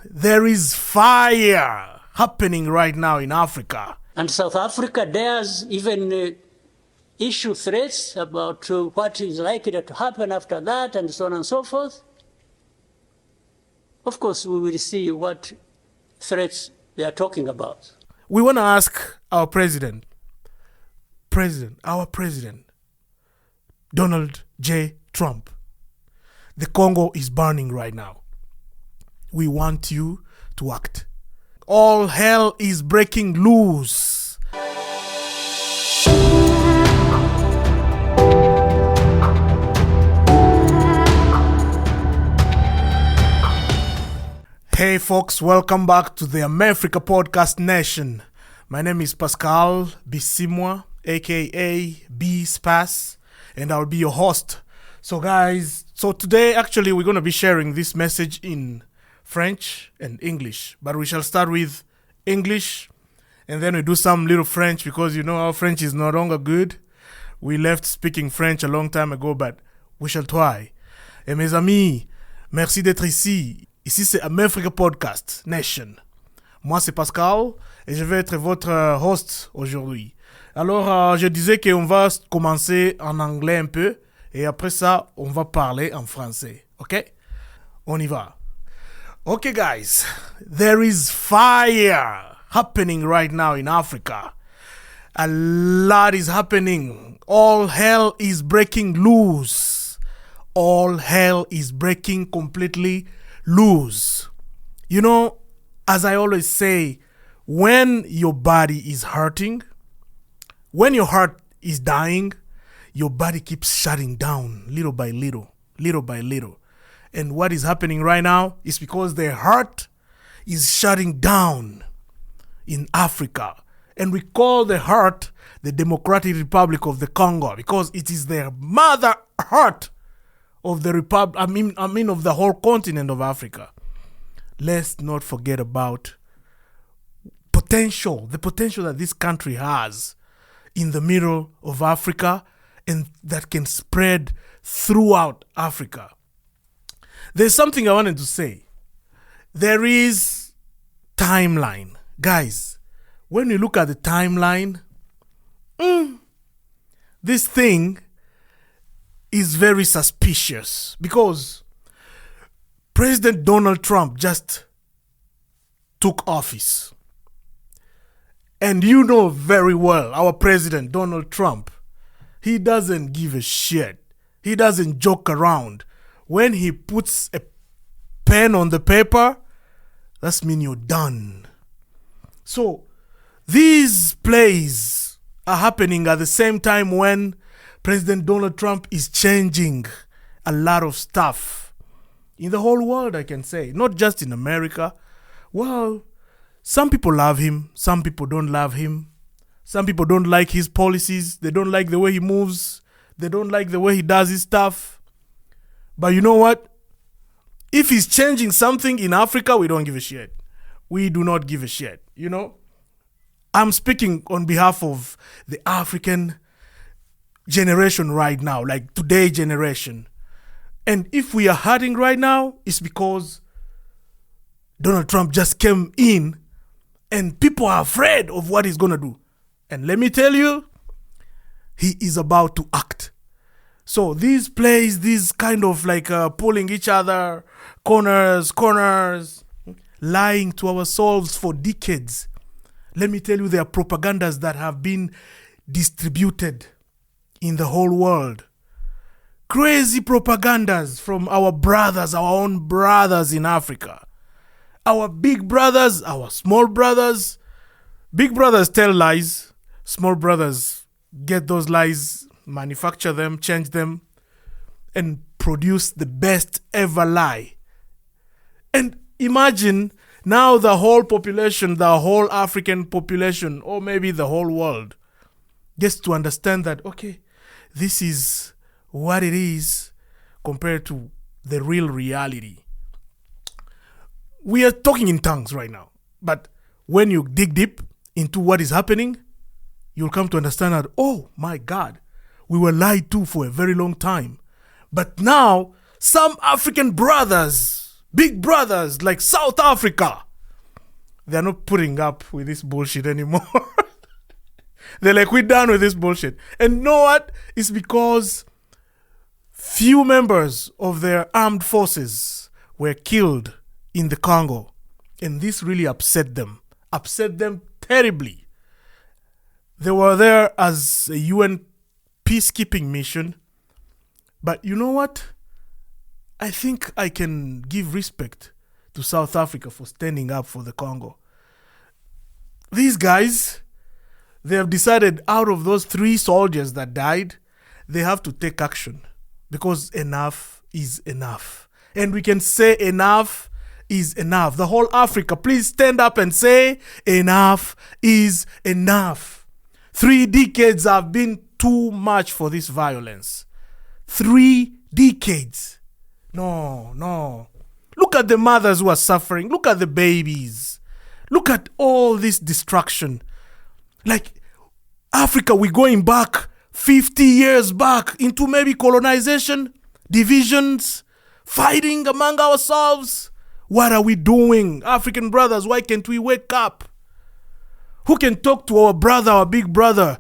There is fire happening right now in Africa. And South Africa dares even issue threats about what is likely to happen after that and so on and so forth. Of course, we will see what threats they are talking about. We want to ask our president, Donald J. Trump. The Congo is burning right now. We want you to act. All hell is breaking loose. Hey folks, welcome back to the America Podcast Nation. My name is Pascal Bisimwa, aka B Spas, and I'll be your host. So guys, today actually we're going to be sharing this message in French and English, but we shall start with English and then we do some little French because you know our French is no longer good. We left speaking French a long time ago, but we shall try. Et mes amis, merci d'être ici. Ici c'est America Podcast Nation. Moi c'est Pascal et je vais être votre host aujourd'hui. Alors je disais qu'on va commencer en anglais un peu et après ça on va parler en français. Ok? On y va. Okay guys, there is fire happening right now in Africa. A lot is happening. All hell is breaking loose. All hell is breaking completely loose. You know, as I always say, when your body is hurting, when your heart is dying, your body keeps shutting down little by little, little by little. And what is happening right now is because their heart is shutting down in Africa. And we call the heart the Democratic Republic of the Congo because it is the mother heart of the of the whole continent of Africa. Let's not forget about the potential that this country has in the middle of Africa and that can spread throughout Africa. There's something I wanted to say. There is timeline. Guys, when you look at the timeline, this thing is very suspicious because President Donald Trump just took office. And you know very well, our president, Donald Trump, he doesn't give a shit. He doesn't joke around. When he puts a pen on the paper, that means you're done. So these plays are happening at the same time when President Donald Trump is changing a lot of stuff in the whole world, I can say, not just in America. Well, some people love him, some people don't love him. Some people don't like his policies, they don't like the way he moves, they don't like the way he does his stuff. But you know what? If he's changing something in Africa, we don't give a shit. We do not give a shit, you know? I'm speaking on behalf of the African generation right now, like today's generation. And if we are hurting right now, it's because Donald Trump just came in and people are afraid of what he's going to do. And let me tell you, he is about to act. So these plays, these kind of like pulling each other, corners, lying to ourselves for decades. Let me tell you, there are propagandas that have been distributed in the whole world. Crazy propagandas from our brothers, our own brothers in Africa. Our big brothers, our small brothers. Big brothers tell lies. Small brothers get those lies, manufacture them, change them, and produce the best ever lie. And imagine now the whole population, the whole African population, or maybe the whole world, gets to understand that, okay, this is what it is compared to the real reality. We are talking in tongues right now, but when you dig deep into what is happening, you'll come to understand that, oh my God, we were lied to for a very long time. But now, some African brothers big brothers like South Africa, they're not putting up with this bullshit anymore. They're like, we're done with this bullshit. And you know what? It's because few members of their armed forces were killed in the Congo. And this really upset them terribly. They were there as a UN peacekeeping mission. But you know what? I think I can give respect to South Africa for standing up for the Congo. These guys, they have decided out of those 3 soldiers that died, they have to take action because enough is enough. And we can say enough is enough. The whole Africa, please stand up and say enough is enough. 3 decades have been too much for this violence. 3 decades. No. Look at the mothers who are suffering. Look at the babies. Look at all this destruction. Like Africa, we're going back 50 years back into maybe colonization, divisions, fighting among ourselves. What are we doing? African brothers, why can't we wake up? Who can talk to our brother, our big brother,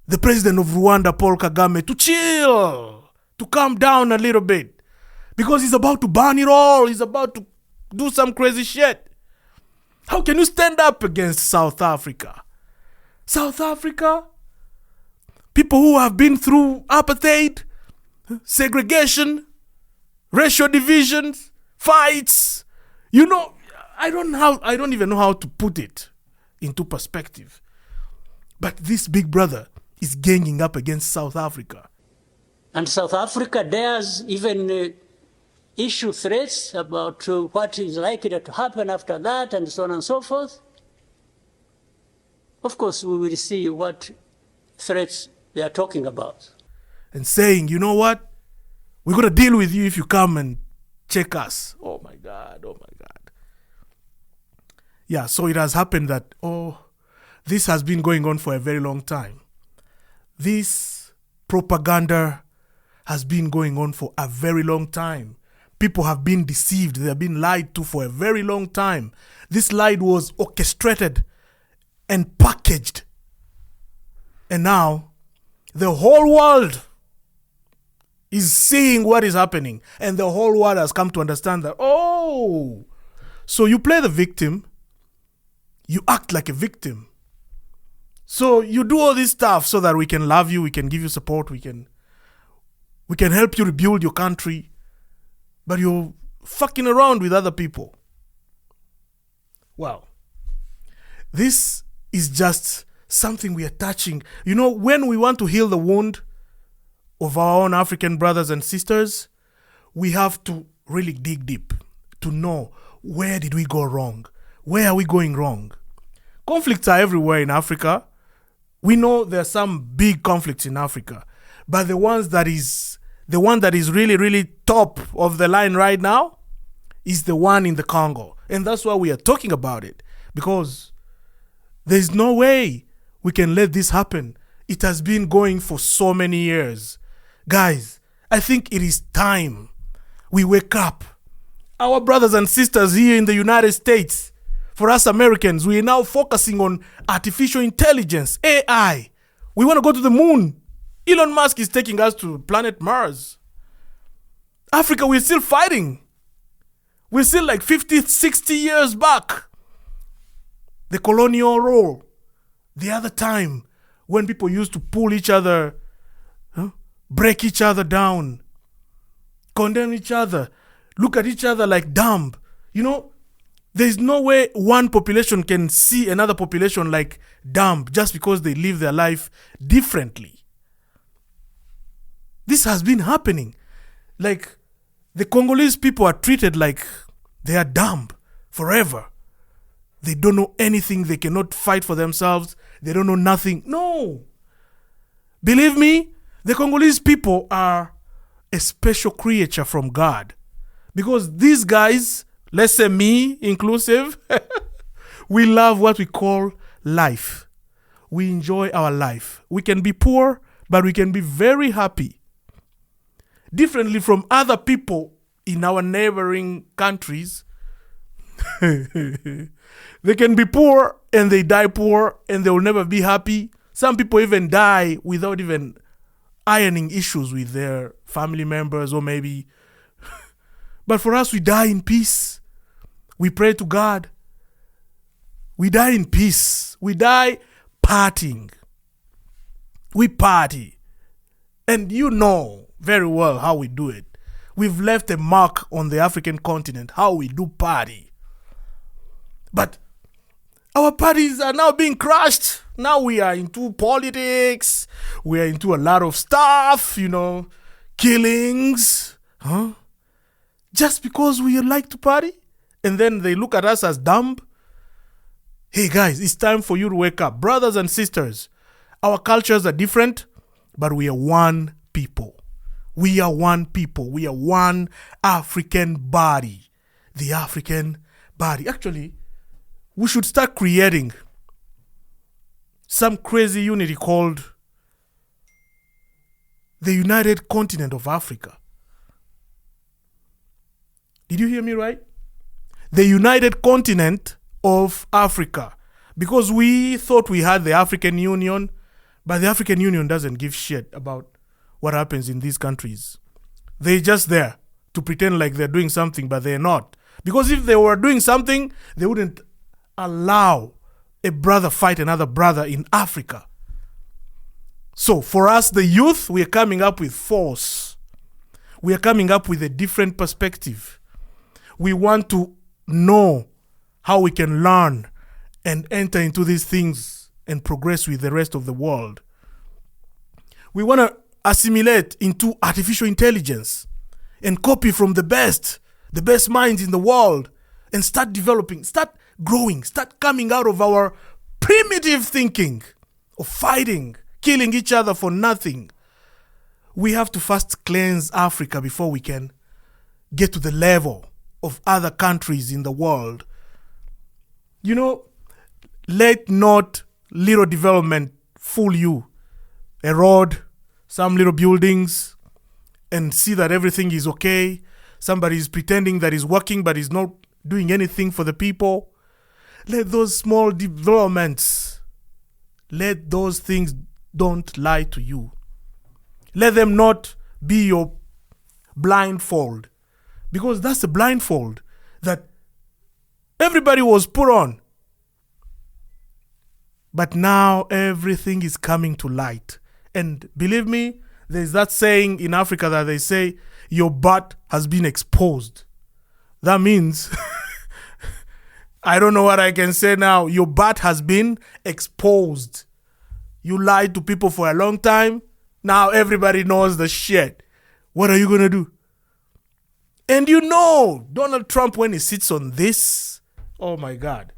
the president of Rwanda, Paul Kagame, to chill, to calm down a little bit? Because he's about to burn it all. He's about to do some crazy shit. How can you stand up against South Africa? South Africa? People who have been through apartheid, segregation, racial divisions, fights. You know, I don't even know how to put it into perspective. But this big brother is ganging up against South Africa. And South Africa dares even issue threats about what is likely to happen after that and so on and so forth. Of course, we will see what threats they are talking about. And saying, you know what? We're going to deal with you if you come and check us. Oh my God. Yeah, so it has happened that, this has been going on for a very long time. This propaganda has been going on for a very long time. People have been deceived. They have been lied to for a very long time. This lie was orchestrated and packaged. And now, the whole world is seeing what is happening. And the whole world has come to understand that, so you play the victim. You act like a victim. So you do all this stuff so that we can love you, we can give you support, we can help you rebuild your country. But you're fucking around with other people. Wow. This is just something we are touching. You know, when we want to heal the wound of our own African brothers and sisters, we have to really dig deep to know, where did we go wrong? Where are we going wrong? Conflicts are everywhere in Africa. We know there are some big conflicts in Africa, but the one that is really, really top of the line right now is the one in the Congo. And that's why we are talking about it, because there's no way we can let this happen. It has been going for so many years. Guys, I think it is time we wake up. Our brothers and sisters here in the United States, for us Americans, we are now focusing on artificial intelligence, AI. We want to go to the moon. Elon Musk is taking us to planet Mars. Africa, we're still fighting. We're still like 50, 60 years back. The colonial rule. The other time when people used to pull each other, break each other down, condemn each other, look at each other like dumb. You know, there's no way one population can see another population like dumb just because they live their life differently. This has been happening. Like, the Congolese people are treated like they are dumb forever. They don't know anything. They cannot fight for themselves. They don't know nothing. No. Believe me, the Congolese people are a special creature from God. Because these guys, let's say me inclusive, we love what we call life. We enjoy our life. We can be poor, but we can be very happy. Differently from other people in our neighboring countries, they can be poor and they die poor and they will never be happy. Some people even die without even ironing issues with their family members or maybe. But for us, we die in peace. We pray to God. We die in peace. We die partying. We party. And you know very well how we do it. We've left a mark on the African continent, how we do party. But our parties are now being crushed. Now we are into politics. We are into a lot of stuff, killings. Just because we like to party? And then they look at us as dumb? Hey guys, it's time for you to wake up. Brothers and sisters, our cultures are different, but we are one people. We are one people. We are one African body. The African body. Actually, we should start creating some crazy unity called the United Continent of Africa. Did you hear me right? The United Continent of Africa. Because we thought we had the African Union, but the African Union doesn't give shit about what happens in these countries. They're just there to pretend like they're doing something, but they're not. Because if they were doing something, they wouldn't allow a brother fight another brother in Africa. So for us, the youth, we are coming up with force. We are coming up with a different perspective. We want to know how we can learn and enter into these things and progress with the rest of the world. We want to assimilate into artificial intelligence and copy from the best minds in the world and start developing, start growing, start coming out of our primitive thinking of fighting, killing each other for nothing. We have to first cleanse Africa before we can get to the level of other countries in the world. Let not little development fool you. A road, some little buildings, and see that everything is okay. Somebody is pretending that he's working, but he's not doing anything for the people. Let those small developments, let those things don't lie to you. Let them not be your blindfold. Because that's the blindfold that everybody was put on. But now everything is coming to light. And believe me, there's that saying in Africa that they say, your butt has been exposed. That means, I don't know what I can say now. Your butt has been exposed. You lied to people for a long time. Now everybody knows the shit. What are you going to do? And Donald Trump, when he sits on this, oh my God.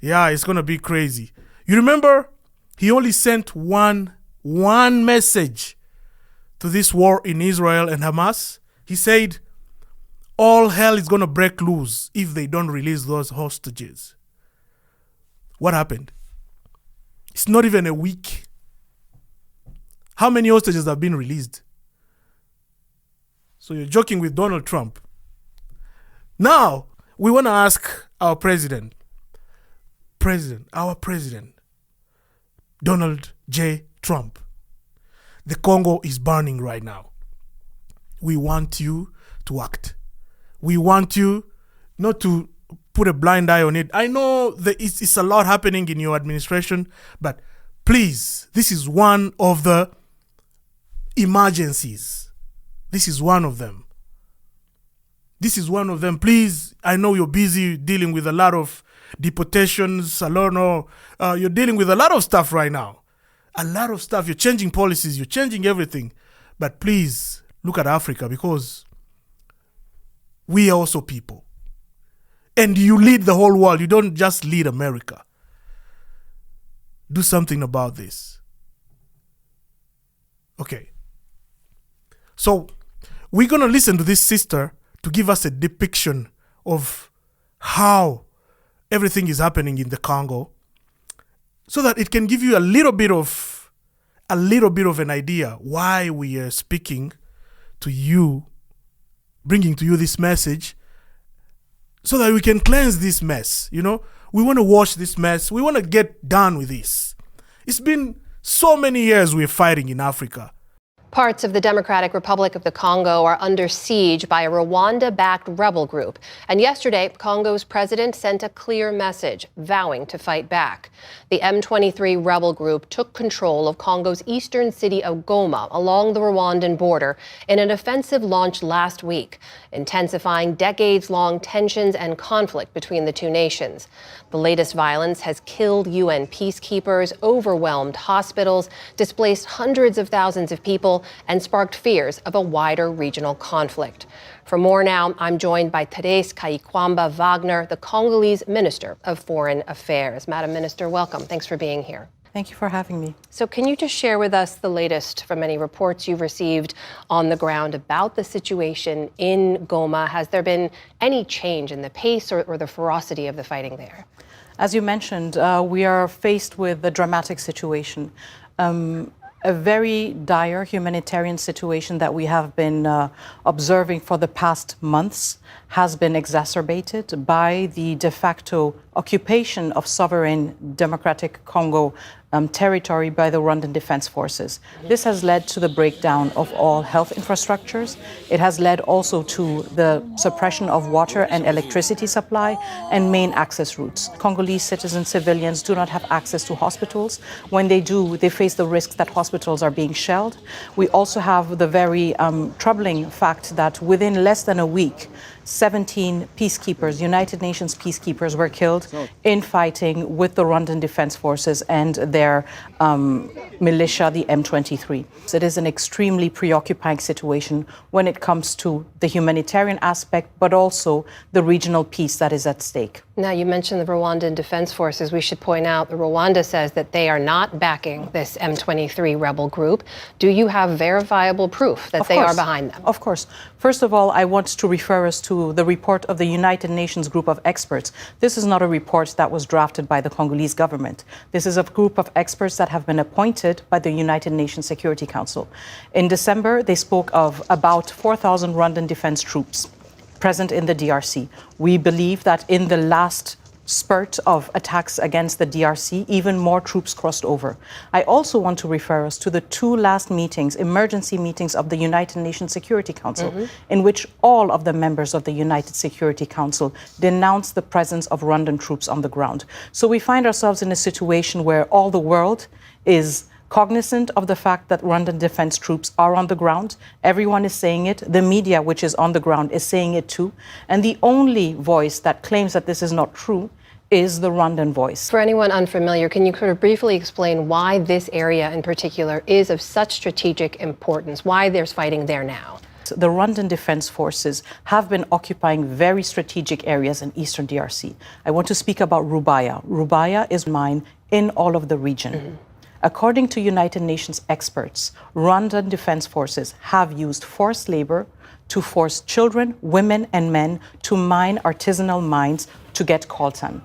Yeah, it's going to be crazy. You remember, he only sent one message to this war in Israel and Hamas. He said, all hell is going to break loose if they don't release those hostages. What happened? It's not even a week. How many hostages have been released? So you're joking with Donald Trump. Now, we want to ask our president, Donald J. Trump. The Congo is burning right now. We want you to act. We want you not to put a blind eye on it. I know that it's a lot happening in your administration, but please, this is one of the emergencies. This is one of them. Please, I know you're busy dealing with a lot of deportations. You're dealing with a lot of stuff right now. A lot of stuff. You're changing policies. You're changing everything. But please, look at Africa, because we are also people. And you lead the whole world. You don't just lead America. Do something about this. Okay. So, we're going to listen to this sister to give us a depiction of how everything is happening in the Congo, so that it can give you a little bit of an idea why we are speaking to you bringing to you this message so that we can cleanse this mess. You know, we want to wash this mess. We want to get done with this. It's been so many years we're fighting in Africa. Parts of the Democratic Republic of the Congo are under siege by a Rwanda-backed rebel group. And yesterday, Congo's president sent a clear message, vowing to fight back. The M23 rebel group took control of Congo's eastern city of Goma along the Rwandan border in an offensive launched last week, intensifying decades-long tensions and conflict between the two nations. The latest violence has killed UN peacekeepers, overwhelmed hospitals, displaced hundreds of thousands of people, and sparked fears of a wider regional conflict. For more now, I'm joined by Therese Kayikwamba Wagner, the Congolese Minister of Foreign Affairs. Madam Minister, welcome. Thanks for being here. Thank you for having me. So can you just share with us the latest from any reports you've received on the ground about the situation in Goma? Has there been any change in the pace or the ferocity of the fighting there? As you mentioned, we are faced with a dramatic situation, a very dire humanitarian situation that we have been observing for the past months has been exacerbated by the de facto occupation of sovereign Democratic Congo territory by the Rwandan Defense Forces. This has led to the breakdown of all health infrastructures. It has led also to the suppression of water and electricity supply and main access routes. Congolese citizens, civilians do not have access to hospitals. When they do, they face the risk that hospitals are being shelled. We also have the very troubling fact that within less than a week, 17 peacekeepers, United Nations peacekeepers, were killed in fighting with the Rwandan Defense Forces and their militia, the M23. So it is an extremely preoccupying situation when it comes to the humanitarian aspect, but also the regional peace that is at stake. Now, you mentioned the Rwandan Defense Forces. We should point out that Rwanda says that they are not backing this M23 rebel group. Do you have verifiable proof that they are behind them? Of course. First of all, I want to refer us to the report of the United Nations group of experts. This is not a report that was drafted by the Congolese government. This is a group of experts that have been appointed by the United Nations Security Council. In December, they spoke of about 4,000 Rwandan defense troops present in the DRC. We believe that in the last spurt of attacks against the DRC, even more troops crossed over. I also want to refer us to the two last meetings, emergency meetings of the United Nations Security Council, in which all of the members of the United Security Council denounced the presence of Rwandan troops on the ground. So we find ourselves in a situation where all the world is cognizant of the fact that Rwandan defense troops are on the ground. Everyone is saying it. The media, which is on the ground, is saying it too. And the only voice that claims that this is not true is the Rwandan voice. For anyone unfamiliar, can you sort of briefly explain why this area in particular is of such strategic importance, why there's fighting there now? The Rwandan Defense Forces have been occupying very strategic areas in eastern DRC. I want to speak about Rubaya. Rubaya is mine in all of the region. According to United Nations experts, Rwandan Defense Forces have used forced labor to force children, women, and men to mine artisanal mines to get coltan.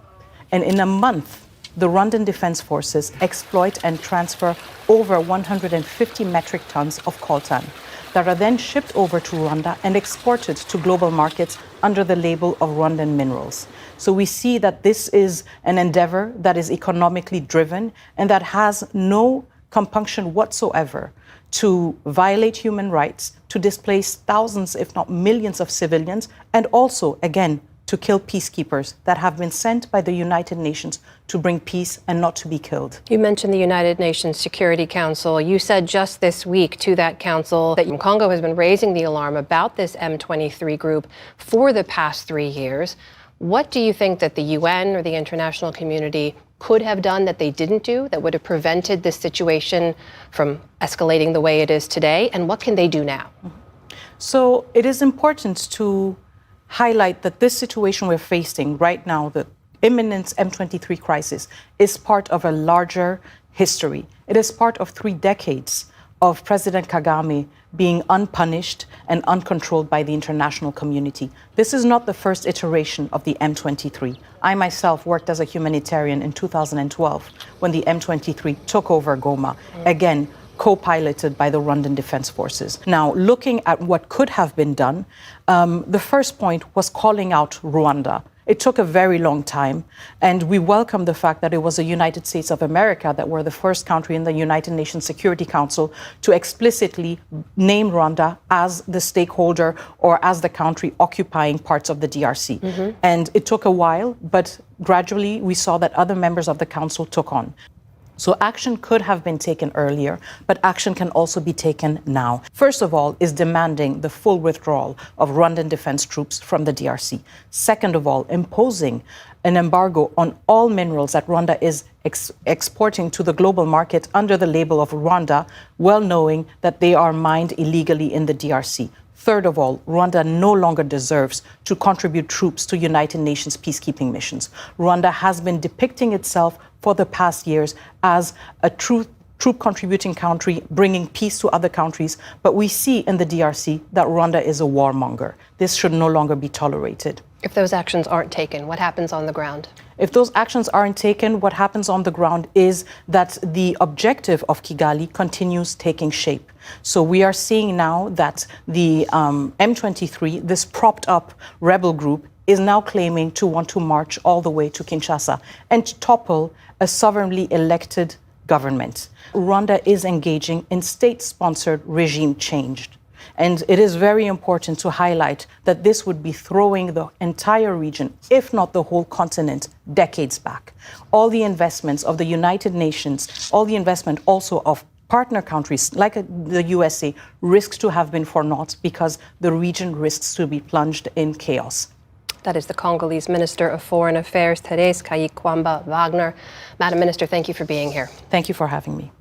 And in a month, the Rwandan Defense Forces exploit and transfer over 150 metric tons of coltan that are then shipped over to Rwanda and exported to global markets under the label of Rwandan minerals. So we see that this is an endeavor that is economically driven and that has no compunction whatsoever to violate human rights, to displace thousands, if not millions of civilians, and also, again, to kill peacekeepers that have been sent by the United Nations to bring peace and not to be killed. You mentioned the United Nations Security Council. You said just this week to that council that Congo has been raising the alarm about this M23 group for the past 3 years. What do you think that the UN or the international community could have done that they didn't do that would have prevented this situation from escalating the way it is today? And what can they do now? So it is important to highlight that this situation we're facing right now, the imminent M23 crisis, is part of a larger history. It is part of 3 decades of President Kagame being unpunished and uncontrolled by the international community. This is not the first iteration of the M23. I myself worked as a humanitarian in 2012 when the M23 took over Goma, again, co-piloted by the Rwandan Defense Forces. Now, looking at what could have been done, the first point was calling out Rwanda. It took a very long time, and we welcome the fact that it was the United States of America that were the first country in the United Nations Security Council to explicitly name Rwanda as the stakeholder or as the country occupying parts of the DRC. And it took a while, but gradually we saw that other members of the council took on. So action could have been taken earlier, but action can also be taken now. First of all is demanding the full withdrawal of Rwandan defense troops from the DRC. Second of all, imposing an embargo on all minerals that Rwanda is exporting to the global market under the label of Rwanda, well knowing that they are mined illegally in the DRC. Third of all, Rwanda no longer deserves to contribute troops to United Nations peacekeeping missions. Rwanda has been depicting itself for the past years as a troop-contributing country bringing peace to other countries, but we see in the DRC that Rwanda is a warmonger. This should no longer be tolerated. If those actions aren't taken, what happens on the ground? If those actions aren't taken, what happens on the ground is that the objective of Kigali continues taking shape. So we are seeing now that the M23, this propped up rebel group, is now claiming to want to march all the way to Kinshasa and topple a sovereignly elected government. Rwanda is engaging in state-sponsored regime change. And it is very important to highlight that this would be throwing the entire region, if not the whole continent, decades back. All the investments of the United Nations, all the investment also of partner countries like the USA risks to have been for naught because the region risks to be plunged in chaos. That is the Congolese Minister of Foreign Affairs, Thérèse Kayikwamba Wagner. Madam Minister, thank you for being here. Thank you for having me.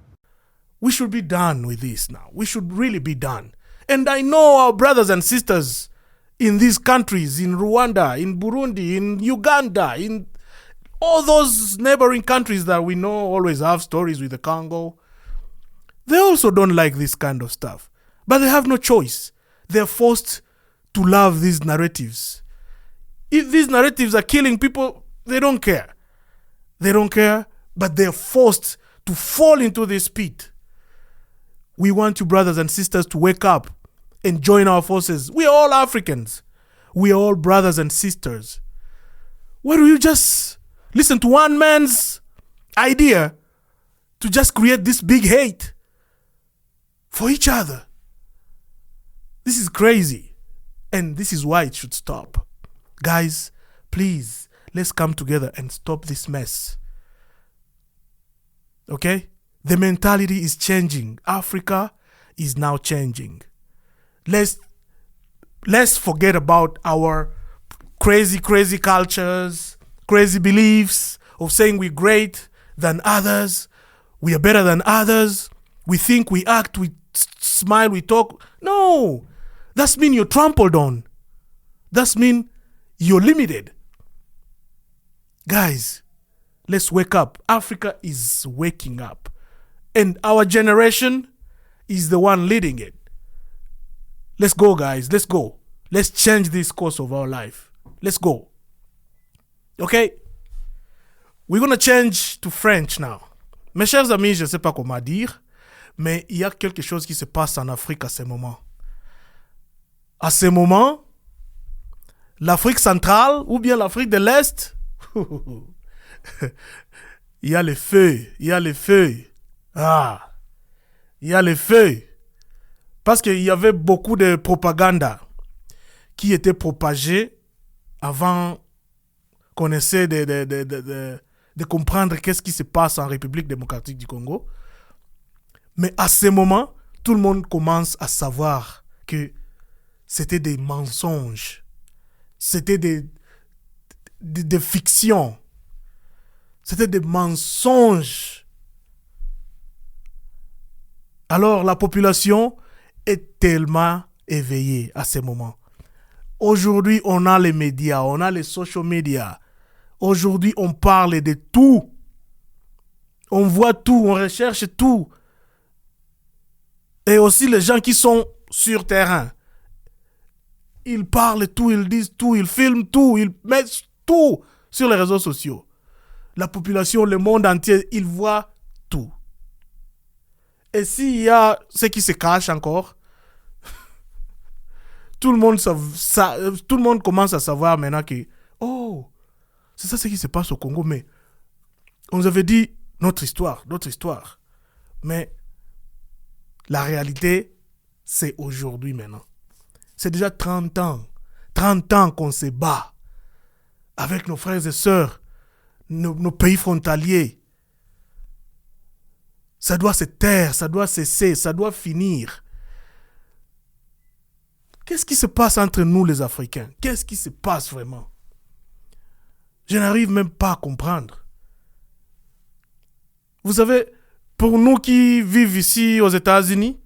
We should be done with this now. We should really be done. And I know our brothers and sisters in these countries, in Rwanda, in Burundi, in Uganda, in all those neighboring countries that we know always have stories with the Congo, they also don't like this kind of stuff. But they have no choice. They're forced to love these narratives. If these narratives are killing people, they don't care. They don't care, but they're forced to fall into this pit. We want you, brothers and sisters, to wake up and join our forces. We are all Africans. We are all brothers and sisters. Why do you just listen to one man's idea to just create this big hate for each other? This is crazy. And this is why it should stop. Guys, please, let's come together and stop this mess. Okay? The mentality is changing. Africa is now changing. Let's forget about our crazy cultures, crazy beliefs of saying we're great than others, we are better than others, we think, we act, we smile, we talk. No, that's mean you're trampled on. That's mean you're limited. Guys, let's wake up. Africa is waking up. And our generation is the one leading it. Let's go, guys. Let's go. Let's change this course of our life. Let's go. Okay? We're going to change to French now. Mes chers amis, je ne sais pas comment dire, mais il y a quelque chose qui se passe en Afrique à ce moment. À ce moment, l'Afrique centrale ou bien l'Afrique de l'Est, il y a les feux, il y a les feux. Ah, il y a les feux. Parce qu'il y avait beaucoup de propagande qui était propagée avant qu'on essaie de comprendre qu'est-ce qui se passe en République démocratique du Congo. Mais à ce moment, tout le monde commence à savoir que c'était des mensonges. C'était des fictions. C'était des mensonges. Alors la population est tellement éveillée à ce moment. Aujourd'hui, on a les médias, on a les social media. Aujourd'hui, on parle de tout. On voit tout, on recherche tout. Et aussi les gens qui sont sur terrain. Ils parlent tout, ils disent tout, ils filment tout, ils mettent tout sur les réseaux sociaux. La population, le monde entier, ils voient tout. Et s'il y a ce qui se cache encore, tout le monde commence à savoir maintenant que, oh, c'est ça ce qui se passe au Congo, mais on nous avait dit notre histoire. Mais la réalité, c'est aujourd'hui maintenant. C'est déjà 30 ans qu'on se bat avec nos frères et sœurs, nos pays frontaliers. Ça doit se taire, ça doit cesser, ça doit finir. Qu'est-ce qui se passe entre nous les Africains? Qu'est-ce qui se passe vraiment? Je n'arrive même pas à comprendre. Vous savez, pour nous qui vivons ici aux États-Unis,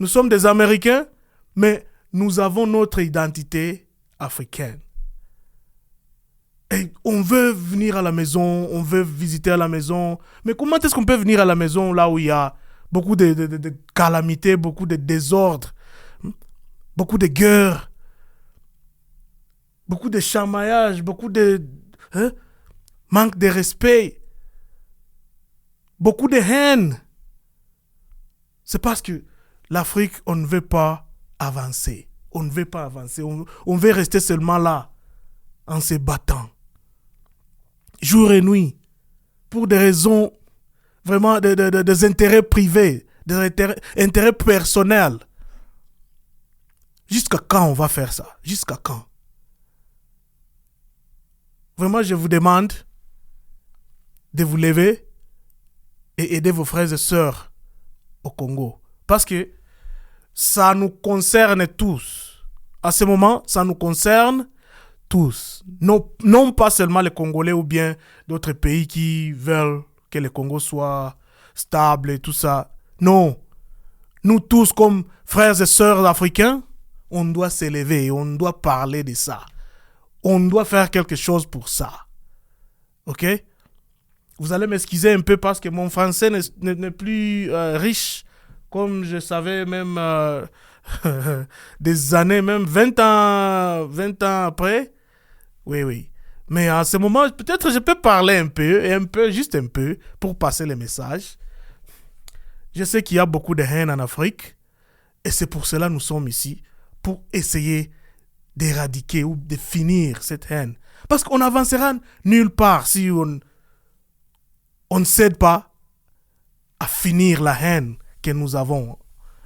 nous sommes des Américains, mais nous avons notre identité africaine. Et on veut venir à la maison, on veut visiter à la maison. Mais comment est-ce qu'on peut venir à la maison là où il y a beaucoup de calamités, beaucoup de désordres, beaucoup de guerres, beaucoup de chamaillage, beaucoup de manque de respect, beaucoup de haine? C'est parce que l'Afrique, on ne veut pas avancer. On ne veut pas avancer. On veut rester seulement là, en se battant. Jour et nuit, pour des raisons, vraiment des intérêts privés, des intérêts personnels. Jusqu'à quand on va faire ça? Jusqu'à quand? Vraiment, je vous demande de vous lever et aider vos frères et sœurs au Congo. Parce que ça nous concerne tous. À ce moment, ça nous concerne tous. Non pas seulement les Congolais ou bien d'autres pays qui veulent que le Congo soit stable et tout ça. Non. Nous tous, comme frères et sœurs africains, on doit s'élever et on doit parler de ça. On doit faire quelque chose pour ça. Ok? Vous allez m'excuser un peu parce que mon français n'est plus riche comme je savais même des années, même 20 ans après. Oui. Mais à ce moment, peut-être je peux parler un peu, juste un peu, pour passer le message. Je sais qu'il y a beaucoup de haine en Afrique. Et c'est pour cela que nous sommes ici, pour essayer d'éradiquer ou de finir cette haine. Parce qu'on n'avancera nulle part si on ne cède pas à finir la haine que nous avons.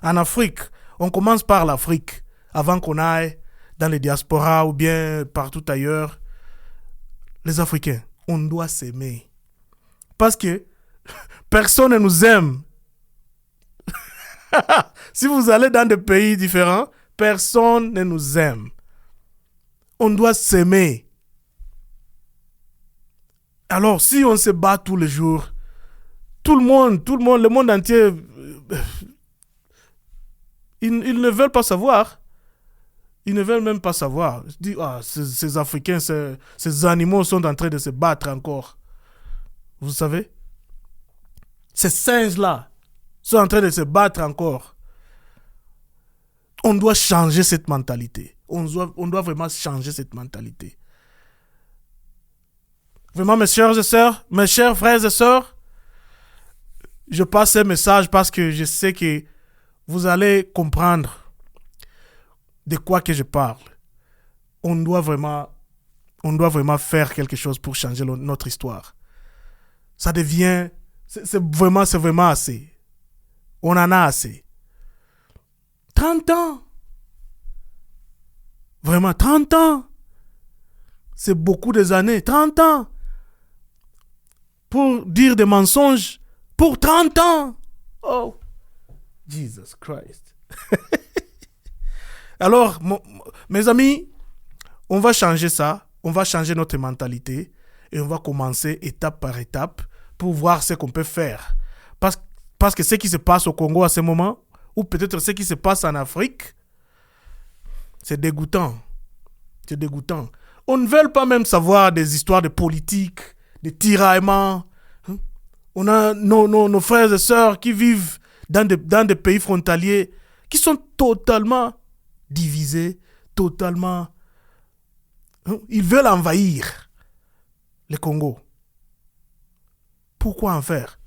En Afrique, on commence par l'Afrique, avant qu'on aille dans les diasporas ou bien partout ailleurs. Les Africains, on doit s'aimer. Parce que personne ne nous aime. Si vous allez dans des pays différents, personne ne nous aime. On doit s'aimer. Alors, si on se bat tous les jours, tout le monde, le monde entier, ils ne veulent pas savoir. Ils ne veulent même pas savoir. Je dis, ces Africains, ces animaux sont en train de se battre encore. Vous savez? Ces singes-là sont en train de se battre encore. On doit changer cette mentalité. On doit vraiment changer cette mentalité. Vraiment, mes chers frères et sœurs, je passe ce message parce que je sais que vous allez comprendre de quoi que je parle. On doit vraiment faire quelque chose pour changer notre histoire. Ça devient, c'est vraiment assez. On en a assez. 30 ans. Vraiment, 30 ans. C'est beaucoup des années. 30 ans. Pour dire des mensonges. Pour 30 ans. Oh. Jesus Christ. Alors, mes amis, on va changer ça. On va changer notre mentalité. Et on va commencer étape par étape pour voir ce qu'on peut faire. Parce que ce qui se passe au Congo à ce moment, ou peut-être ce qui se passe en Afrique, c'est dégoûtant. C'est dégoûtant. On ne veut pas même savoir des histoires de politique, de tiraillements. On a nos frères et sœurs qui vivent dans des pays frontaliers qui sont totalement divisés, totalement... Ils veulent envahir le Congo. Pourquoi en faire?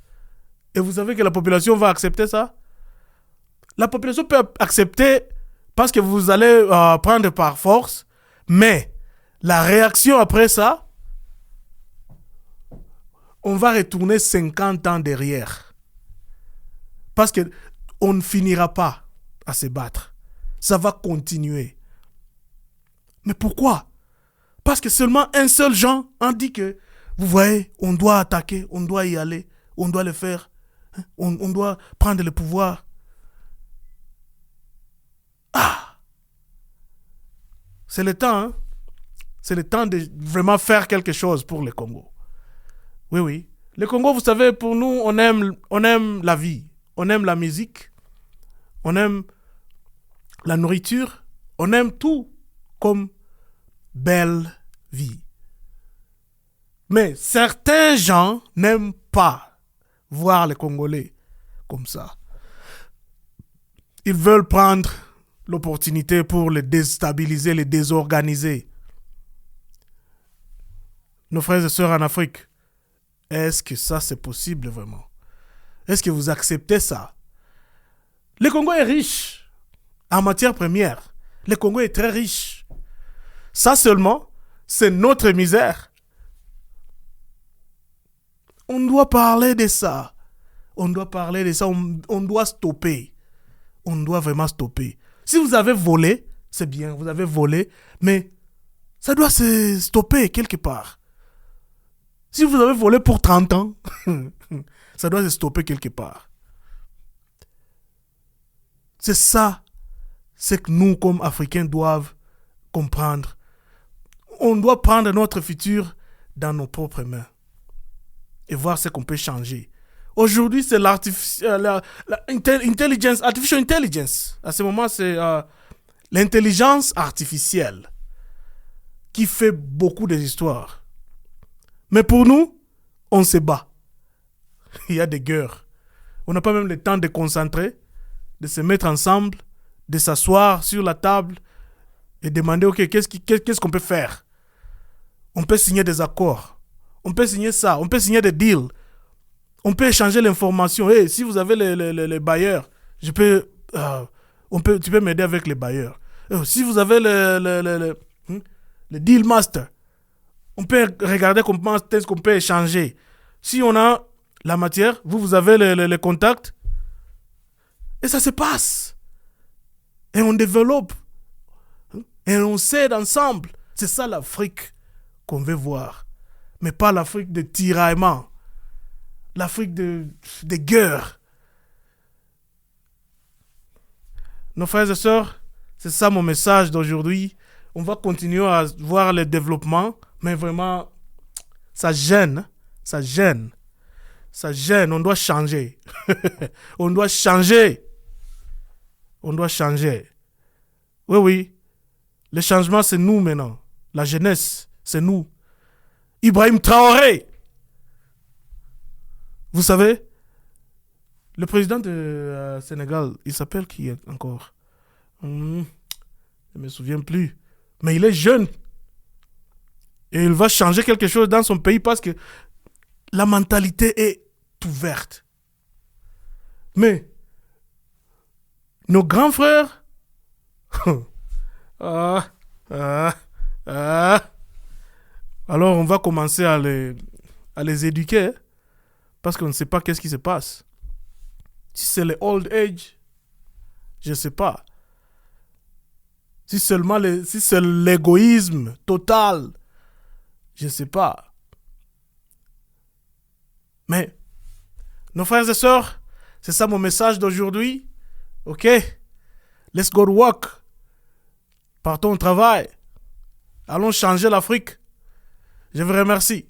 Et vous savez que la population va accepter ça? La population peut accepter parce que vous allez prendre par force, mais la réaction après ça, on va retourner 50 ans derrière. Parce qu'on ne finira pas à se battre. Ça va continuer. Mais pourquoi? Parce que seulement un seul gens a dit que, vous voyez, on doit attaquer, on doit y aller, on doit le faire, on doit prendre le pouvoir. C'est le temps, hein? C'est le temps de vraiment faire quelque chose pour le Congo. Oui, oui. Le Congo, vous savez, pour nous, on aime la vie. On aime la musique. On aime la nourriture. On aime tout comme belle vie. Mais certains gens n'aiment pas voir les Congolais comme ça. Ils veulent prendre l'opportunité pour les déstabiliser, les désorganiser. Nos frères et sœurs en Afrique, est-ce que ça c'est possible vraiment? Est-ce que vous acceptez ça? Le Congo est riche en matières premières. Le Congo est très riche. Ça seulement, c'est notre misère. On doit parler de ça. On doit parler de ça. On doit stopper. On doit vraiment stopper. Si vous avez volé, c'est bien, vous avez volé, mais ça doit se stopper quelque part. Si vous avez volé pour 30 ans, ça doit se stopper quelque part. C'est ça, c'est que nous, comme Africains, doivent comprendre. On doit prendre notre futur dans nos propres mains et voir ce qu'on peut changer. Aujourd'hui, c'est artificial intelligence. À ce moment, c'est l'intelligence artificielle qui fait beaucoup des histoires. Mais pour nous, on se bat. Il y a des guerres. On n'a pas même le temps de concentrer, de se mettre ensemble, de s'asseoir sur la table et demander, ok, qu'est-ce qu'on peut faire? On peut signer des accords. On peut signer ça. On peut signer des deals. On peut échanger l'information. Hey, si vous avez les bailleurs, tu peux m'aider avec les bailleurs. Si vous avez le deal master, on peut regarder comment est-ce qu'on peut échanger. Si on a la matière, vous avez les contacts, et ça se passe. Et on développe. Et on s'aide ensemble. C'est ça l'Afrique qu'on veut voir. Mais pas l'Afrique de tiraillement. L'Afrique de guerre. Nos frères et sœurs, c'est ça mon message d'aujourd'hui. On va continuer à voir le développement, mais vraiment, ça gêne. Ça gêne. Ça gêne. On doit changer. On doit changer. On doit changer. Oui, oui. Le changement, c'est nous maintenant. La jeunesse, c'est nous. Ibrahim Traoré. Vous savez, le président de Sénégal, il s'appelle qui encore? Je ne me souviens plus. Mais il est jeune. Et il va changer quelque chose dans son pays parce que la mentalité est ouverte. Mais nos grands frères, alors on va commencer à les éduquer. Parce qu'on ne sait pas qu'est-ce qui se passe. Si c'est le old age, je ne sais pas. Si c'est l'égoïsme total, je ne sais pas. Mais, nos frères et sœurs, c'est ça mon message d'aujourd'hui. Ok? Let's go to work. Partons au travail. Allons changer l'Afrique. Je vous remercie.